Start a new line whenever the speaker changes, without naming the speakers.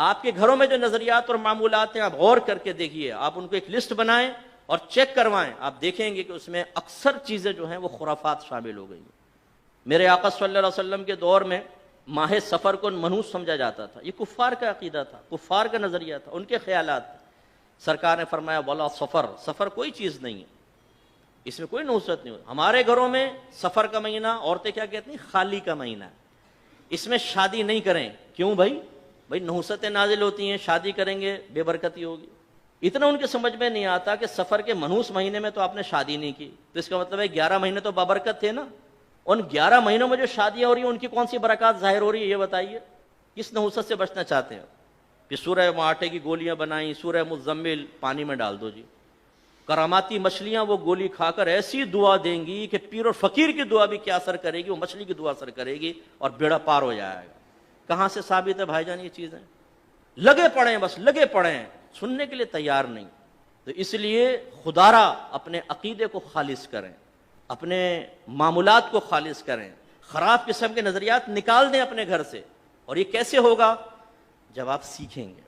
آپ کے گھروں میں جو نظریات اور معمولات ہیں آپ غور کر کے دیکھیے، آپ ان کو ایک لسٹ بنائیں اور چیک کروائیں، آپ دیکھیں گے کہ اس میں اکثر چیزیں جو ہیں وہ خرافات شامل ہو گئی ہیں۔ میرے آقا صلی اللہ علیہ وسلم کے دور میں ماہ سفر کو منحوس سمجھا جاتا تھا، یہ کفار کا عقیدہ تھا، کفار کا نظریہ تھا، ان کے خیالات تھے۔ سرکار نے فرمایا ولا سفر، سفر کوئی چیز نہیں ہے، اس میں کوئی نحوست نہیں ہوتی۔ ہمارے گھروں میں سفر کا مہینہ عورتیں کیا کہتی ہیں؟ خالی کا مہینہ ہے، اس میں شادی نہیں کریں۔ کیوں بھائی؟ بھائی نحوستیں نازل ہوتی ہیں، شادی کریں گے بے برکتی ہوگی۔ اتنا ان کے سمجھ میں نہیں آتا کہ سفر کے منحوس مہینے میں تو آپ نے شادی نہیں کی، تو اس کا مطلب ہے 11 مہینے تو بابرکت تھے نا، ان 11 مہینوں میں جو شادیاں ہو رہی ہیں ان کی کون سی برکات ظاہر ہو رہی ہے؟ یہ بتائیے، کس نحوست سے بچنا چاہتے ہیں؟ کہ سورہ معاٹے کی گولیاں بنائیں، سورہ مزمل پانی میں ڈال دو جی، کراماتی مچھلیاں وہ گولی کھا کر ایسی دعا دیں گی کہ پیر اور فقیر کی دعا بھی کیا اثر کرے گی، وہ مچھلی کی دعا اثر کرے گی اور بیڑا پار ہو جائے گا۔ کہاں سے ثابت ہے بھائی جان یہ چیزیں؟ لگے پڑے ہیں، بس لگے پڑے ہیں، سننے کے لیے تیار نہیں۔ تو اس لیے خدارا اپنے عقیدے کو خالص کریں، اپنے معمولات کو خالص کریں، خراب قسم کے نظریات نکال دیں اپنے گھر سے۔ اور یہ کیسے ہوگا؟ جب آپ سیکھیں گے۔